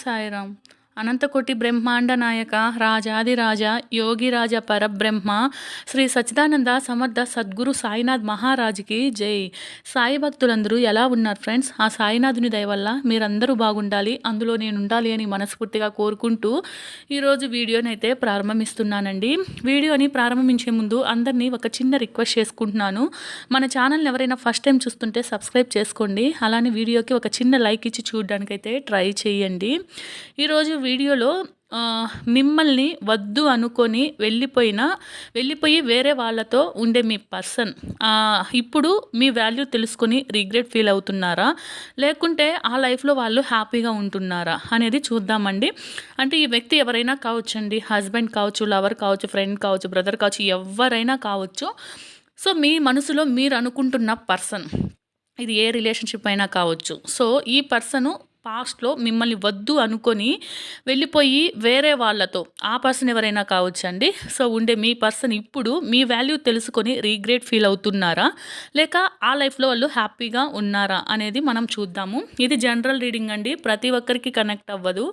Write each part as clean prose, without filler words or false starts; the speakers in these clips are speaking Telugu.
సాయిరామ్. అనంతకోటి బ్రహ్మాండ నాయక రాజాదిరాజ యోగిరాజ పరబ్రహ్మ శ్రీ సచ్చిదానంద సమర్థ సద్గురు సాయినాథ్ మహారాజుకి జై. సాయి భక్తులందరూ ఎలా ఉన్నారు ఫ్రెండ్స్? ఆ సాయినాథుని దయ వల్ల మీరందరూ బాగుండాలి, అందులో నేను ఉండాలి అని మనస్ఫూర్తిగా కోరుకుంటూ ఈరోజు వీడియోని అయితే ప్రారంభిస్తున్నానండి. వీడియోని ప్రారంభించే ముందు అందరినీ ఒక చిన్న రిక్వెస్ట్ చేసుకుంటున్నాను. మన ఛానల్ని ఎవరైనా ఫస్ట్ టైం చూస్తుంటే సబ్స్క్రైబ్ చేసుకోండి. అలానే వీడియోకి ఒక చిన్న లైక్ ఇచ్చి చూడడానికైతే ట్రై చేయండి. ఈరోజు వీడియోలో మిమ్మల్ని వద్దు అనుకొని వెళ్ళిపోయి వేరే వాళ్ళతో ఉండే మీ పర్సన్ ఇప్పుడు మీ వాల్యూ తెలుసుకొని రిగ్రెట్ ఫీల్ అవుతున్నారా, లేకుంటే ఆ లైఫ్లో వాళ్ళు హ్యాపీగా ఉంటున్నారా అనేది చూద్దామండి. అంటే ఈ వ్యక్తి ఎవరైనా కావచ్చండి, హస్బెండ్ కావచ్చు, లవర్ కావచ్చు, ఫ్రెండ్ కావచ్చు, బ్రదర్ కావచ్చు, ఎవరైనా కావచ్చు. సో మీ మనసులో మీరు అనుకుంటున్న పర్సన్, ఇది ఏ రిలేషన్షిప్ అయినా కావచ్చు. సో ఈ పర్సను పాస్ట్లో మిమ్మల్ని వద్దు అనుకొని వెళ్ళిపోయి వేరే వాళ్ళతో, ఆ పర్సన్ ఎవరైనా కావచ్చండి. సో ఉండే మీ పర్సన్ ఇప్పుడు మీ వాల్యూ తెలుసుకొని రీగ్రెట్ ఫీల్ అవుతున్నారా, లేక ఆ లైఫ్లో వాళ్ళు హ్యాపీగా ఉన్నారా అనేది మనం చూద్దాము. ఇది జనరల్ రీడింగ్ అండి, ప్రతి ఒక్కరికి కనెక్ట్ అవ్వదు.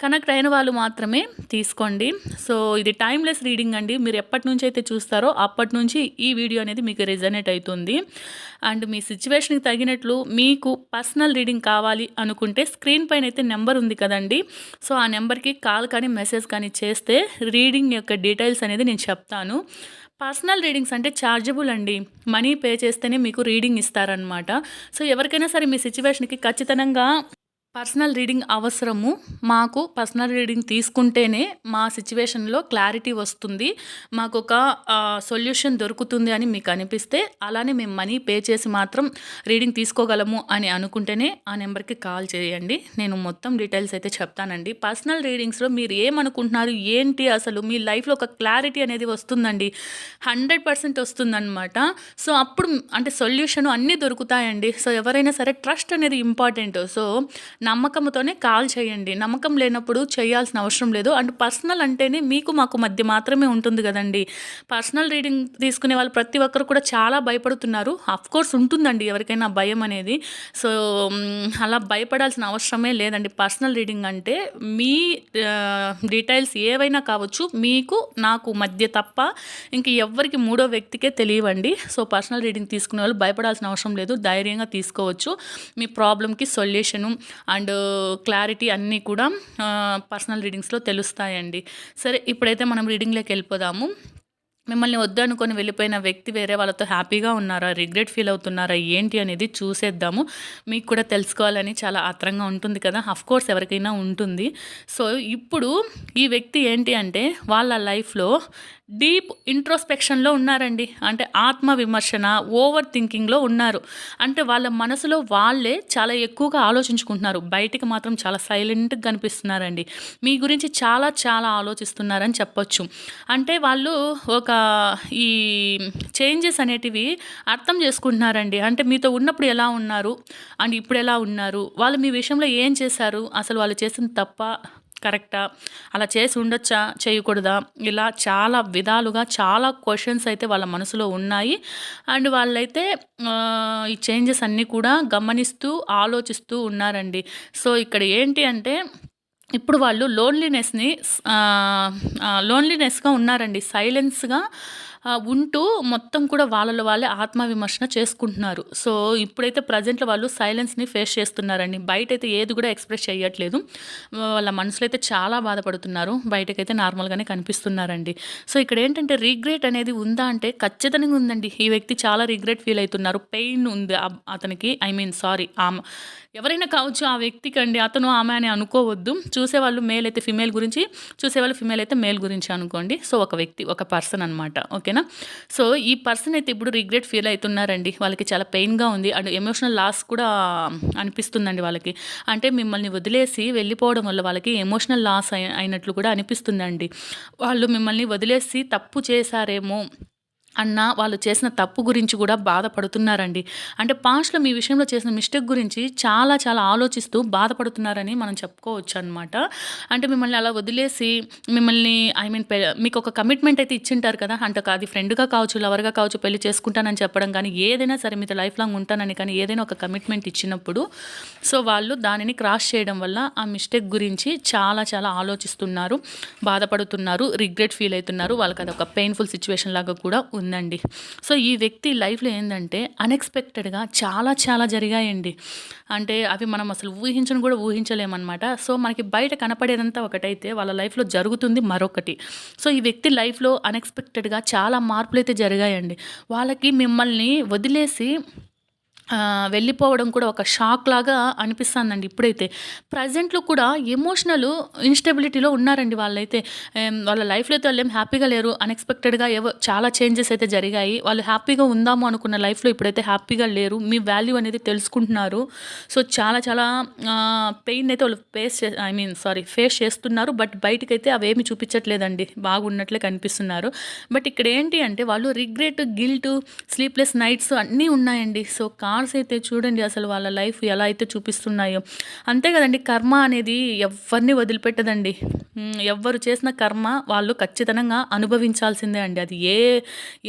కనెక్ట్ అయిన వాళ్ళు మాత్రమే తీసుకోండి. సో ఇది టైమ్లెస్ రీడింగ్ అండి. మీరు ఎప్పటి నుంచి అయితే చూస్తారో అప్పటి నుంచి ఈ వీడియో అనేది మీకు రెజనేట్ అవుతుంది. అండ్ మీ సిచ్యువేషన్కి తగినట్లు మీకు పర్సనల్ రీడింగ్ కావాలి అనుకుంటే స్క్రీన్ పైన అయితే నెంబర్ ఉంది కదండి. సో ఆ నెంబర్కి కాల్ కానీ మెసేజ్ కానీ చేస్తే రీడింగ్ యొక్క డీటెయిల్స్ అనేది నేను చెప్తాను. పర్సనల్ రీడింగ్స్ అంటే ఛార్జబుల్ అండి, మనీ పే చేస్తేనే మీకు రీడింగ్ ఇస్తారనమాట. సో ఎవరికైనా సరే మీ సిచ్యువేషన్కి ఖచ్చితంగా పర్సనల్ రీడింగ్ అవసరము. మాకు పర్సనల్ రీడింగ్ తీసుకుంటేనే మా సిచ్యువేషన్లో క్లారిటీ వస్తుంది, మాకు ఒక సొల్యూషన్ దొరుకుతుంది అని మీకు అనిపిస్తే, అలానే మేము మనీ పే చేసి మాత్రం రీడింగ్ తీసుకోగలము అని అనుకుంటేనే ఆ నెంబర్కి కాల్ చేయండి. నేను మొత్తం డీటెయిల్స్ అయితే చెప్తానండి. పర్సనల్ రీడింగ్స్లో మీరు ఏమనుకుంటున్నారు, ఏంటి అసలు మీ లైఫ్లో ఒక క్లారిటీ అనేది వస్తుందండి, 100% వస్తుందన్నమాట. సో అప్పుడు అంటే సొల్యూషన్ అన్నీ దొరుకుతాయండి. సో ఎవరైనా సరే ట్రస్ట్ అనేది ఇంపార్టెంట్. సో నమ్మకంతోనే కాల్ చేయండి, నమ్మకం లేనప్పుడు చేయాల్సిన అవసరం లేదు. అండ్ పర్సనల్ అంటేనే మీకు మాకు మధ్య మాత్రమే ఉంటుంది కదండి. పర్సనల్ రీడింగ్ తీసుకునే వాళ్ళు ప్రతి ఒక్కరు కూడా చాలా భయపడుతున్నారు. కోర్స్ ఉంటుందండి ఎవరికైనా భయం అనేది. సో అలా భయపడాల్సిన అవసరమే లేదండి. పర్సనల్ రీడింగ్ అంటే మీ డీటెయిల్స్ ఏవైనా కావచ్చు, మీకు నాకు మధ్య తప్ప ఇంక ఎవ్వరికి మూడో వ్యక్తికే తెలియవండి. సో పర్సనల్ రీడింగ్ తీసుకునే వాళ్ళు భయపడాల్సిన అవసరం లేదు, ధైర్యంగా తీసుకోవచ్చు. మీ ప్రాబ్లంకి సొల్యూషను అండ్ క్లారిటీ అన్నీ కూడా పర్సనల్ రీడింగ్స్లో తెలుస్తాయండి. సరే, ఇప్పుడైతే మనం రీడింగ్లోకి వెళ్ళిపోదాము. మిమ్మల్ని వద్దు అనుకొని వెళ్ళిపోయిన వ్యక్తి వేరే వాళ్ళతో హ్యాపీగా ఉన్నారా, రిగ్రెట్ ఫీల్ అవుతున్నారా, ఏంటి అనేది చూసేద్దాము. మీకు కూడా తెలుసుకోవాలని చాలా ఆత్రంగా ఉంటుంది కదా, కోర్స్ ఎవరికైనా ఉంటుంది. సో ఇప్పుడు ఈ వ్యక్తి ఏంటి అంటే వాళ్ళ లైఫ్లో డీప్ ఇంట్రోస్పెక్షన్లో ఉన్నారండి. అంటే ఆత్మ విమర్శన, ఓవర్ థింకింగ్లో ఉన్నారు. అంటే వాళ్ళ మనసులో వాళ్ళే చాలా ఎక్కువగా ఆలోచించుకుంటున్నారు, బయటికి మాత్రం చాలా సైలెంట్గా కనిపిస్తున్నారండి. మీ గురించి చాలా చాలా ఆలోచిస్తున్నారని చెప్పొచ్చు. అంటే వాళ్ళు ఒక ఈ చేంజెస్ అనేటివి అర్థం చేసుకుంటున్నారండి. అంటే మీతో ఉన్నప్పుడు ఎలా ఉన్నారు అండ్ ఇప్పుడు ఎలా ఉన్నారు, వాళ్ళు మీ విషయంలో ఏం చేశారు, అసలు వాళ్ళు చేసింది తప్ప కరెక్టా, అలా చేసి ఉండొచ్చా, చేయకూడదా, ఇలా చాలా విధాలుగా చాలా క్వశ్చన్స్ అయితే వాళ్ళ మనసులో ఉన్నాయి. అండ్ వాళ్ళైతే ఈ చేంజెస్ అన్నీ కూడా గమనిస్తూ ఆలోచిస్తూ ఉన్నారండి. సో ఇక్కడ ఏంటి అంటే ఇప్పుడు వాళ్ళు లోన్లీనెస్గా ఉన్నారండి. సైలెన్స్గా ఉంటూ మొత్తం కూడా వాళ్ళలో వాళ్ళే ఆత్మవిమర్శన చేసుకుంటున్నారు. సో ఇప్పుడైతే ప్రజెంట్లో వాళ్ళు సైలెన్స్ని ఫేస్ చేస్తున్నారండి. బయట అయితే ఏది కూడా ఎక్స్ప్రెస్ చేయట్లేదు. వాళ్ళ మనసులో అయితే చాలా బాధపడుతున్నారు, బయటకైతే నార్మల్గానే కనిపిస్తున్నారండి. సో ఇక్కడ ఏంటంటే రిగ్రెట్ అనేది ఉందా అంటే ఖచ్చితంగా ఉందండి. ఈ వ్యక్తి చాలా రిగ్రెట్ ఫీల్ అవుతున్నారు, పెయిన్ ఉంది అతనికి. ఆమె ఎవరైనా కావచ్చు, ఆ వ్యక్తికి అండి. అతను ఆమె అని అనుకోవద్దు. చూసేవాళ్ళు మేల్ అయితే ఫిమేల్ గురించి, చూసేవాళ్ళు ఫిమేల్ అయితే మేల్ గురించి అనుకోండి. సో ఒక వ్యక్తి, ఒక పర్సన్ అనమాట, ఓకేనా. సో ఈ పర్సన్ అయితే ఇప్పుడు రిగ్రెట్ ఫీల్ అవుతున్నారండి. వాళ్ళకి చాలా పెయిన్గా ఉంది అండ్ ఎమోషనల్ లాస్ కూడా అనిపిస్తుందండి వాళ్ళకి. అంటే మిమ్మల్ని వదిలేసి వెళ్ళిపోవడం వల్ల వాళ్ళకి ఎమోషనల్ లాస్ అయినట్లు కూడా అనిపిస్తుందండి. వాళ్ళు మిమ్మల్ని వదిలేసి తప్పు చేశారేమో అన్న వాళ్ళు చేసిన తప్పు గురించి కూడా బాధపడుతున్నారండి. అంటే పాస్ట్‌లో మీ విషయంలో చేసిన మిస్టేక్ గురించి చాలా చాలా ఆలోచిస్తూ బాధపడుతున్నారని మనం చెప్పుకోవచ్చనమాట. అంటే మిమ్మల్ని అలా వదిలేసి మిమ్మల్ని ఐ మీన్ మీకొక కమిట్మెంట్ అయితే ఇచ్చింటారు కదా! అంటే అది ఫ్రెండ్‌గా కావచ్చు, లవర్‌గా కావచ్చు, పెళ్లి చేసుకుంటానని చెప్పడం కానీ, ఏదైనా సరే మీతో లైఫ్ లాంగ్ ఉంటానని కానీ ఏదైనా ఒక కమిట్మెంట్ ఇచ్చినప్పుడు సో, వాళ్ళు దానిని క్రాస్ చేయడం వల్ల ఆ మిస్టేక్ గురించి చాలా చాలా ఆలోచిస్తున్నారు, బాధపడుతున్నారు, రిగ్రెట్ ఫీల్ అయితున్నారు. వాళ్ళకదొక పెయిన్‌ఫుల్ సిట్యుయేషన్ లాగా కూడా ఉందండి. సో, ఈ వ్యక్తి లైఫ్‌లో ఏందంటే అన్‌ఎక్స్‌పెక్టెడ్‌గా చాలా చాలా జరిగాయండి. అంటే అవి మనం అసలు ఊహించను కూడా ఊహించలేమనమాట. సో, మనకి బయట కనపడేదంతా ఒకటైతే వాళ్ళ లైఫ్‌లో జరుగుతుంది మరొకటి. సో, ఈ వ్యక్తి లైఫ్‌లో అన్‌ఎక్స్‌పెక్టెడ్‌గా చాలా మార్పులైతే జరిగాయండి. వాళ్ళకి మిమ్మల్ని వదిలేసి వెళ్ళిపోవడం కూడా ఒక షాక్‌లాగా అనిపిస్తాందండి ఇప్పుడైతే. ప్రెజెంట్‌లో కూడా ఎమోషనల్ ఇన్‌స్టెబిలిటీలో ఉన్నారండి వాళ్ళైతే. వాళ్ళ లైఫ్‌లో అయితే వాళ్ళేం హ్యాపీగా లేరు. అన్‌ఎక్స్‌పెక్టెడ్‌గా చాలా చేంజెస్ అయితే జరిగాయి. వాళ్ళు హ్యాపీగా ఉందాము అనుకున్న లైఫ్‌లో ఇప్పుడైతే హ్యాపీగా లేరు. మీ వాల్యూ అనేది తెలుసుకుంటున్నారు. సో, చాలా చాలా పెయిన్ అయితే వాళ్ళు ఫేస్ చేస్తున్నారు. బట్ బయటికైతే అవేమి చూపించట్లేదండి. బాగున్నట్లే కనిపిస్తున్నారు. బట్ ఇక్కడేంటి అంటే వాళ్ళు రిగ్రెట్, గిల్ట్, స్లీప్‌లెస్ నైట్స్ అన్నీ ఉన్నాయండి. సో, కార్స్ అయితే చూడండి అసలు వాళ్ళ లైఫ్ ఎలా అయితే చూపిస్తున్నాయో. అంతే కదండీ! కర్మ అనేది ఎవ్వరిని వదిలిపెట్టదండి. ఎవ్వరు చేసిన కర్మ వాళ్ళు ఖచ్చితంగా అనుభవించాల్సిందే అండి. అది ఏ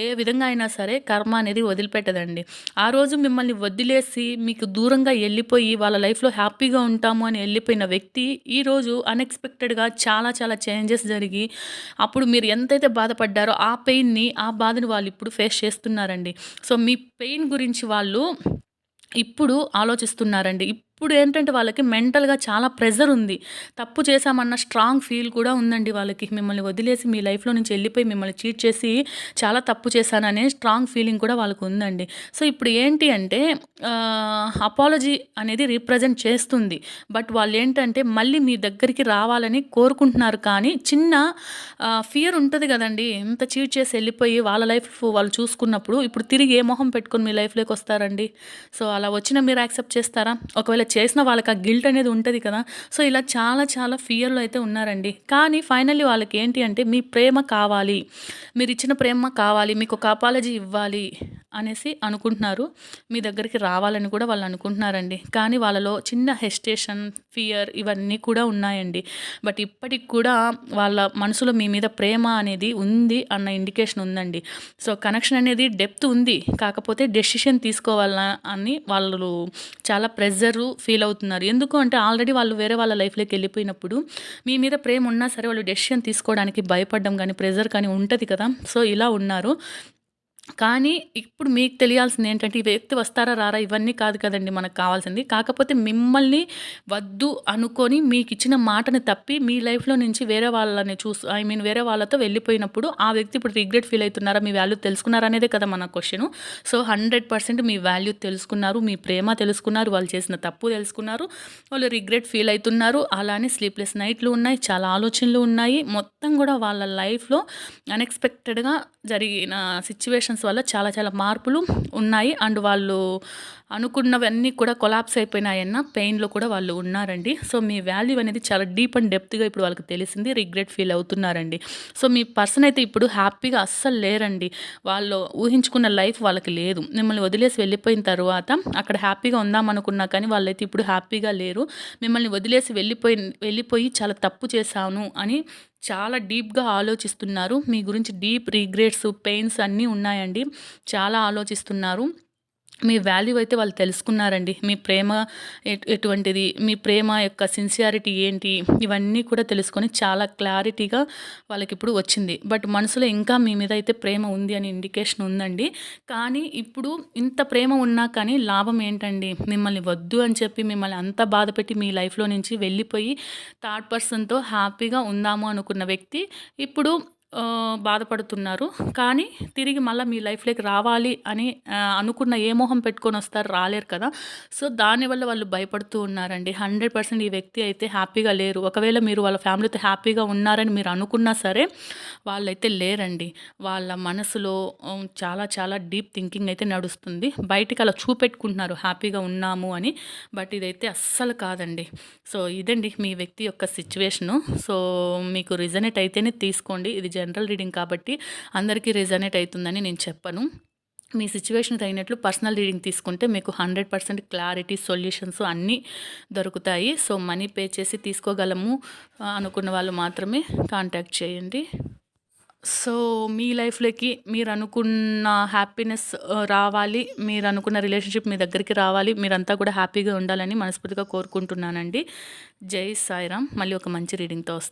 ఏ విధంగా అయినా సరే కర్మ అనేది వదిలిపెట్టదండి. ఆ రోజు మిమ్మల్ని వదిలేసి మీకు దూరంగా ఎళ్ళిపోయి వాళ్ళ లైఫ్‌లో హ్యాపీగా ఉంటాము అని ఎళ్ళిపోయిన వ్యక్తి ఈరోజు అన్‌ఎక్స్‌పెక్టెడ్‌గా చాలా చాలా చేంజెస్ జరిగి అప్పుడు మీరు ఎంతైతే బాధపడ్డారో ఆ పెయిన్‌ని, ఆ బాధని వాళ్ళిప్పుడు ఫేస్ చేస్తున్నారండి. సో, మీ పెయిన్ గురించి వాళ్ళు ఇప్పుడు ఆలోచిస్తున్నారండి. ఇప్పుడు ఏంటంటే వాళ్ళకి మెంటల్‌గా చాలా ప్రెషర్ ఉంది. తప్పు చేశామన్న స్ట్రాంగ్ ఫీల్ కూడా ఉందండి వాళ్ళకి. మిమ్మల్ని వదిలేసి మీ లైఫ్‌లో నుంచి ఎళ్ళిపోయి మిమ్మల్ని చీట్ చేసి చాలా తప్పు చేశాననే స్ట్రాంగ్ ఫీలింగ్ కూడా వాళ్ళకి ఉందండి. సో, ఇప్పుడు ఏంటి అంటే అపాలజీ అనేది రిప్రజెంట్ చేస్తుంది. బట్ వాళ్ళేంటంటే మళ్ళీ మీ దగ్గరికి రావాలని కోరుకుంటున్నారు కానీ చిన్న ఫియర్ ఉంటది గదండీ! ఎంత చీట్ చేసి ఎళ్ళిపోయి వాళ్ళ లైఫ్ వాళ్ళు చూసుకున్నప్పుడు ఇప్పుడు తిరిగి ఏ మొహం పెట్టుకొని మీ లైఫ్‌లోకొస్తారండి? సో, అలా వచ్చినా మీరు యాక్సెప్ట్ చేస్తారా? ఒకవేళ చేసిన వాళ్ళకి ఆ గిల్ట్ అనేది ఉంటది కదా! సో, ఇలా చాలా చాలా ఫియర్‌లో అయితే ఉన్నారండి. కానీ ఫైనల్లీ వాళ్ళకేంటి అంటే మీ ప్రేమ కావాలి. మీరిచ్చిన ప్రేమ కావాలి. మీకొక అపాలజీ ఇవ్వాలి అనేసి అనుకుంటున్నారు. మీ దగ్గరికి రావాలని కూడా వాళ్ళు అనుకుంటున్నారండి. కానీ వాళ్ళలో చిన్న హెసిటేషన్, ఫియర్ ఇవన్నీ కూడా ఉన్నాయండి. బట్ ఇప్పటికి కూడా వాళ్ళ మనసులో మీ మీద ప్రేమ అనేది ఉంది అన్న ఇండికేషన్ ఉందండి. సో, కనెక్షన్ అనేది డెప్త్ ఉంది. కాకపోతే డెసిషన్ తీసుకోవాలా అని వాళ్ళు చాలా ప్రెషరు ఫీల్ అవుతున్నారు. ఎందుకు అంటే ఆల్రెడీ వాళ్ళు వేరే వాళ్ళ లైఫ్‌లోకి వెళ్ళిపోయినప్పుడు మీ మీద ప్రేమ ఉన్నా సరే వాళ్ళు డెసిషన్ తీసుకోవడానికి భయపడడం గానీ, ప్రెషర్ కానీ ఉంటది కదా! సో, ఇలా ఉన్నారు. కానీ ఇప్పుడు మీకు తెలియాల్సిందేంటంటే, ఈ వ్యక్తి వస్తారా? రారా? ఇవన్నీ కాదు కదండీ మనకు కావాల్సింది. కాకపోతే మిమ్మల్ని వద్దు అనుకోని మీకిచ్చిన మాటని తప్పి మీ లైఫ్‌లో నుంచి వేరే వాళ్ళని వేరే వాళ్ళతో వెళ్ళిపోయినప్పుడు ఆ వ్యక్తి ఇప్పుడు రిగ్రెట్ ఫీల్ అయితున్నారా? మీ వాల్యూ తెలుసుకున్నారా? అనేదే కదా మన క్వెషను. సో, 100% మీ వాల్యూ తెలుసుకున్నారు. మీ ప్రేమ తెలుసుకున్నారు. వాళ్ళు చేసిన తప్పు తెలుసుకున్నారు. వాళ్ళు రిగ్రెట్ ఫీల్ అయితున్నారు. అలానే స్లీప్‌లెస్ నైట్‌లు ఉన్నాయి. చాలా ఆలోచనలు ఉన్నాయి. మొత్తం గూడా వాళ్ళ లైఫ్‌లో అన్‌ఎక్స్‌పెక్టెడ్‌గా జరిగిన సిట్యుయేషన్స్ వల్ల చాలా చాలా మార్పులు ఉన్నాయి. అండ్ వాళ్ళు అనుకున్నవన్నీ కూడా కొలాప్స్ అయిపోయినాయన్న పెయిన్‌లో కూడా వాళ్ళు ఉన్నారండి. సో, మీ వాల్యూ అనేది చాలా డీప్ అండ్ డెప్త్‌గా ఇప్పుడు వాళ్ళకి తెలిసింది. రిగ్రెట్ ఫీల్ అవుతున్నారండి. సో, మీ పర్సన్ అయితే ఇప్పుడు హ్యాపీగా అస్సలు లేరండి. వాళ్ళు ఊహించుకున్న లైఫ్ వాళ్ళకి లేదు. మిమ్మల్ని వదిలేసి వెళ్ళిపోయిన తరువాత అక్కడ హ్యాపీగా ఉందామనుకున్నా కానీ వాళ్ళైతే ఇప్పుడు హ్యాపీగా లేరు. మిమ్మల్ని వదిలేసి వెళ్ళిపోయి చాలా తప్పు చేశాను అని చాలా డీప్‌గా ఆలోచిస్తున్నారు. మీ గురించి డీప్ రిగ్రెట్స్, పెయిన్స్ అన్నీ ఉన్నాయండి. చాలా ఆలోచిస్తున్నారు. మీ వాల్యూ అయితే వాళ్ళు తెలుసుకున్నారండి. మీ ప్రేమ ఎటువంటిది, మీ ప్రేమ యొక్క సిన్సియారిటీ ఏంటి, ఇవన్నీ కూడా తెలుసుకొని చాలా క్లారిటీగా వాళ్ళకిప్పుడు వచ్చింది. బట్ మనసులో ఇంకా మీ మీద అయితే ప్రేమ ఉంది అని ఇండికేషన్ ఉందండి. కానీ ఇప్పుడు ఇంత ప్రేమ ఉన్నా కానీ లాభం ఏంటండి? మిమ్మల్ని వద్దు అని చెప్పి మిమ్మల్ని అంత బాధపెట్టి మీ లైఫ్‌లో నుంచి వెళ్ళిపోయి థర్డ్ పర్సన్‌తో హ్యాపీగా ఉందాము అనుకున్న వ్యక్తి ఇప్పుడు బాధపడుతున్నారు. కానీ తిరిగి మళ్ళా మీ లైఫ్‌లోకి రావాలి అని అనుకున్న ఏ మొహం పెట్టుకొనొస్తారు? రాలేరు కదా! సో, దానివల్ల వాళ్ళు భయపడుతూ ఉన్నారండి. 100% ఈ వ్యక్తి అయితే హ్యాపీగా లేరు. ఒకవేళ మీరు వాళ్ళ ఫ్యామిలీతో హ్యాపీగా ఉన్నారని మీరు అనుకున్నా సరే, వాళ్ళైతే లేరండి. వాళ్ళ మనసులో చాలా చాలా డీప్ థింకింగ్ అయితే నడుస్తుంది. బయటికి అలా చూపెట్టుకుంటున్నారు హ్యాపీగా ఉన్నాము అని. బట్ ఇదైతే అస్సలు కాదండి. సో, ఇదండి మీ వ్యక్తి యొక్క సిట్యుయేషను. సో, మీకు రిజనేట్ అయితేనే తీసుకోండి. ఇది జనరల్ రీడింగ్ కాబట్టి అందరికీ రెజనేట్ అవుతుందని నేను చెప్పను. మీ సిచ్యువేషన్కి తగినట్లు పర్సనల్ రీడింగ్ తీసుకుంటే మీకు 100% క్లారిటీ, సొల్యూషన్స్ అన్నీ దొరుకుతాయి. సో మనీ పే చేసి తీసుకోగలము అనుకున్న వాళ్ళు మాత్రమే కాంటాక్ట్ చేయండి. సో మీ లైఫ్‌లోకి మీరనుకున్న హ్యాపీనెస్ రావాలి. మీరనుకున్న రిలేషన్‌షిప్ మీ దగ్గరికి రావాలి. మీరంతా కూడా హ్యాపీగా ఉండాలని మనస్ఫూర్తిగా కోరుకుంటున్నానండి. జై సాయిరామ్. మళ్ళీ ఒక మంచి రీడింగ్‌తో వస్తాను.